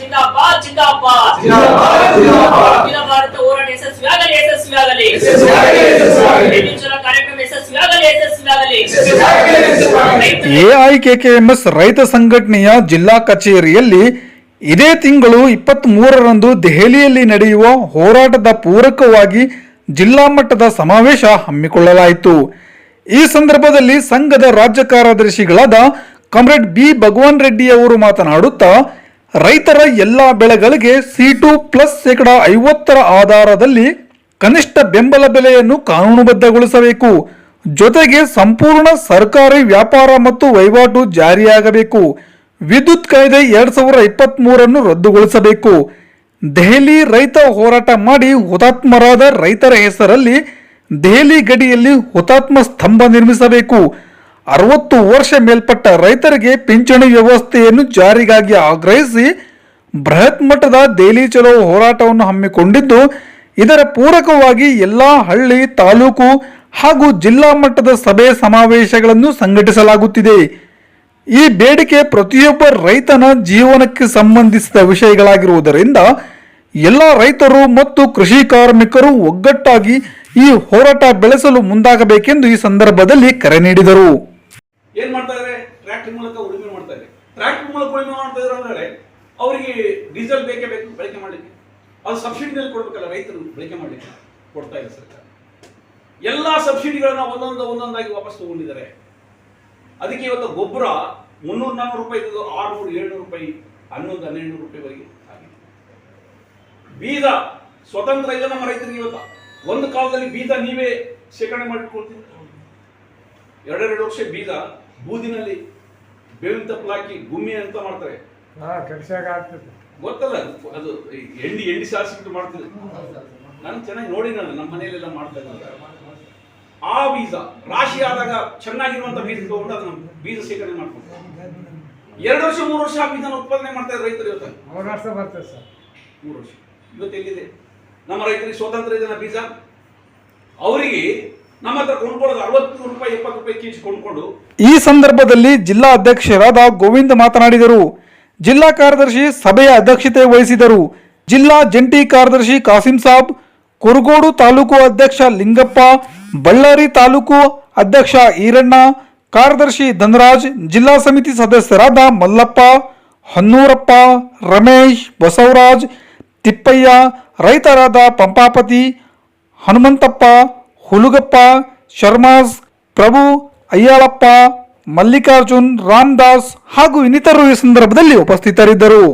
जिंदाबाद जिंदाबाद भारत होराಟ ಯಶಸ್ವಿಯಾಗಲಿ ಕಾರ್ಯಕ್ರಮ ಯಶಸ್ವಿಯಾಗಲಿ ಎಐಕೆಕೆಎಂಎಸ್ ರೈತ ಸಂಘಟನೆಯ ಜಿಲ್ಲಾ ಕಚೇರಿಯಲ್ಲಿ ಇದೇ ತಿಂಗಳು 23ರಂದು ದೆಹಲಿಯಲ್ಲಿ ನಡೆಯುವ ಹೋರಾಟದ ಪೂರಕವಾಗಿ ಜಿಲ್ಲಾ ಮಟ್ಟದ ಸಮಾವೇಶ ಹಮ್ಮಿಕೊಳ್ಳಲಾಯಿತು. ಈ ಸಂದರ್ಭದಲ್ಲಿ ಸಂಘದ ರಾಜ್ಯ ಕಾರ್ಯದರ್ಶಿಗಳಾದ ಕಾಮ್ರೇಡ್ ಬಿ ಭಗವಾನ್ ರೆಡ್ಡಿ ಅವರು ಮಾತನಾಡುತ್ತಾ, ರೈತರ ಎಲ್ಲ ಬೆಳೆಗಳಿಗೆ C2 ಪ್ಲಸ್ 50% ಆಧಾರದಲ್ಲಿ ಕನಿಷ್ಠ ಬೆಂಬಲ ಬೆಲೆಯನ್ನು ಕಾನೂನುಬದ್ಧಗೊಳಿಸಬೇಕು. ಜೊತೆಗೆ ಸಂಪೂರ್ಣ ಸರ್ಕಾರಿ ವ್ಯಾಪಾರ ಮತ್ತು ವಹಿವಾಟು ಜಾರಿಯಾಗಬೇಕು. ವಿದ್ಯುತ್ ಕಾಯ್ದೆ 2023 ರದ್ದುಗೊಳಿಸಬೇಕು. ದೆಹಲಿ ರೈತ ಹೋರಾಟ ಮಾಡಿ ಹುತಾತ್ಮರಾದ ರೈತರ ಹೆಸರಲ್ಲಿ ದೆಹಲಿ ಗಡಿಯಲ್ಲಿ ಹುತಾತ್ಮ ಸ್ತಂಭ ನಿರ್ಮಿಸಬೇಕು. 60 ವರ್ಷ ಮೇಲ್ಪಟ್ಟ ರೈತರಿಗೆ ಪಿಂಚಣಿ ವ್ಯವಸ್ಥೆಯನ್ನು ಜಾರಿಗಾಗಿ ಆಗ್ರಹಿಸಿ ಬೃಹತ್ ಮಟ್ಟದ ದೆಹಲಿ ಚಲೋ ಹೋರಾಟವನ್ನು ಹಮ್ಮಿಕೊಂಡಿದ್ದು, ಇದರ ಪೂರಕವಾಗಿ ಎಲ್ಲಾ ಹಳ್ಳಿ, ತಾಲೂಕು ಹಾಗೂ ಜಿಲ್ಲಾ ಮಟ್ಟದ ಸಭೆ ಸಮಾವೇಶಗಳನ್ನು ಸಂಘಟಿಸಲಾಗುತ್ತಿದೆ. ಈ ಬೇಡಿಕೆ ಪ್ರತಿಯೊಬ್ಬ ರೈತನ ಜೀವನಕ್ಕೆ ಸಂಬಂಧಿಸಿದ ವಿಷಯಗಳಾಗಿರುವುದರಿಂದ ಎಲ್ಲ ರೈತರು ಮತ್ತು ಕೃಷಿ ಕಾರ್ಮಿಕರು ಒಗ್ಗಟ್ಟಾಗಿ ಈ ಹೋರಾಟ ಬೆಳೆಸಲು ಮುಂದಾಗಬೇಕೆಂದು ಈ ಸಂದರ್ಭದಲ್ಲಿ ಕರೆ ನೀಡಿದರು. ಏನ್ ಮಾಡ್ತಾ ಇದ್ದಾರೆ? ಟ್ರ್ಯಾಕ್ಟರ್ ಮೂಲಕ ಉಳುಮೆ ಮಾಡ್ತಾ ಇದ್ದಾರೆ. ಟ್ರ್ಯಾಕ್ಟರ್ ಮೂಲಕ ಉಳುಮೆ ಮಾಡ್ತಾ ಇದ್ದಾರೆ ಅಂದ್ರೆ ಅವರಿಗೆ ಡೀಸೆಲ್ ಬೇಕೇ ಬೇಕು ಬಳಕೆ ಮಾಡಲಿಕ್ಕೆ. ಅದು ಸಬ್ಸಿಡಿನಲ್ಲಿ ಕೊಡ್ಬೇಕಲ್ಲ, ರೈತರು ಬಳಕೆ ಮಾಡಲಿಕ್ಕೆ ಕೊಡ್ತಾ ಇದೆ ಸರ್ಕಾರ. ಎಲ್ಲಾ ಸಬ್ಸಿಡಿಗಳನ್ನ ಒಂದೊಂದಾಗಿ ವಾಪಸ್ ತಗೊಂಡಿದ್ದಾರೆ. ಅದಕ್ಕೆ ಇವತ್ತು ಗೊಬ್ಬರ 300-400 ರೂಪಾಯಿ ಇದ್ದು 600-700 ರೂಪಾಯಿ, 1100-1200 ರೂಪಾಯಿವರೆಗೆ ಆಗಿದೆ. ಬೀಜ ಸ್ವತಂತ್ರ ಇಲ್ಲ ನಮ್ಮ ರೈತರಿಗೆ. ಇವತ್ತು ಒಂದು ಕಾಲದಲ್ಲಿ ಬೀಜ ನೀವೇ ಶೇಖರಣೆ ಮಾಡಿಟ್ಕೊಳ್ತೀವಿ. 2 ವರ್ಷ ಬೀಜ ಬೂದಿನಲ್ಲಿ ಬೇವಿನ ತಪ್ಪಲು ಹಾಕಿ ಗುಮ್ಮಿ ಅಂತ ಮಾಡ್ತಾರೆ, ಗೊತ್ತಲ್ಲ ಅದು. ಎಂಡಿ ಸಾರಿಸಿಬಿಟ್ಟು ಮಾಡ್ತಿದ್ರು. ನಾನು ಚೆನ್ನಾಗಿ ನೋಡಿ, ನಮ್ಮ ಮನೆಯಲ್ಲೆಲ್ಲ ಮಾಡ್ತಾ ಇದ್ದಾರೆ. ಆ ಬೀಜ ರಾಶಿ ಆದಾಗ ಚೆನ್ನಾಗಿರುವಂತ ಬೀಜ ತಗೊಂಡು ಅದನ್ನ ಬೀಜ ಶೇಖರಣೆ ಮಾಡ್ಕೊಂಡು 2 ವರ್ಷ 3 ವರ್ಷ ಆ ಬೀಜನ ಉತ್ಪಾದನೆ ಮಾಡ್ತಾ ಇದ್ದಾರೆ ರೈತರು. ಇವತ್ತು 3 ವರ್ಷ ಬರ್ತದೆ ಸರ್. 3 ವರ್ಷ ಇವತ್ತು ಎಲ್ಲಿದೆ ನಮ್ಮ ರೈತರಿಗೆ? ಸ್ವತಂತ್ರ ಇದನ್ನ ಬೀಜ ಅವರಿಗೆ ನಮ್ಮ ಹತ್ರ ಕೊಂಡ್ಕೊಳ್ಳೋದು 60 ರೂಪಾಯಿ 70 ರೂಪಾಯಿ ಕೆಜಿ ಕೊಂಡ್ಕೊಂಡು. ಈ ಸಂದರ್ಭದಲ್ಲಿ ಜಿಲ್ಲಾ ಅಧ್ಯಕ್ಷರಾದ ಗೋವಿಂದ್ ಮಾತನಾಡಿದರು. ಜಿಲ್ಲಾ ಕಾರ್ಯದರ್ಶಿ ಸಭೆಯ ಅಧ್ಯಕ್ಷತೆ ವಹಿಸಿದರು. ಜಿಲ್ಲಾ ಜಂಟಿ ಕಾರ್ಯದರ್ಶಿ ಕಾಸಿಂ ಸಾಬ್, ಕುರುಗೋಡು ತಾಲೂಕು ಅಧ್ಯಕ್ಷ ಲಿಂಗಪ್ಪ, ಬಳ್ಳಾರಿ ತಾಲೂಕು ಅಧ್ಯಕ್ಷ ಈರಣ್ಣ, ಕಾರ್ಯದರ್ಶಿ ಧನರಾಜ್, ಜಿಲ್ಲಾ ಸಮಿತಿ ಸದಸ್ಯರಾದ ಮಲ್ಲಪ್ಪ, ಹೊನ್ನೂರಪ್ಪ, ರಮೇಶ್, ಬಸವರಾಜ್, ತಿಪ್ಪಯ್ಯ, ರೈತರಾದ ಪಂಪಾಪತಿ, ಹನುಮಂತಪ್ಪ, ಹುಲುಗಪ್ಪ, ಶರ್ಮಾಸ್, ಪ್ರಭು, ಅಯ್ಯಾಳಪ್ಪ, ಮಲ್ಲಿಕಾರ್ಜುನ್, ರಾಮದಾಸ್ ಹಾಗೂ ಇನ್ನಿತರರು ಈ ಸಂದರ್ಭದಲ್ಲಿ ಉಪಸ್ಥಿತರಿದ್ದರು.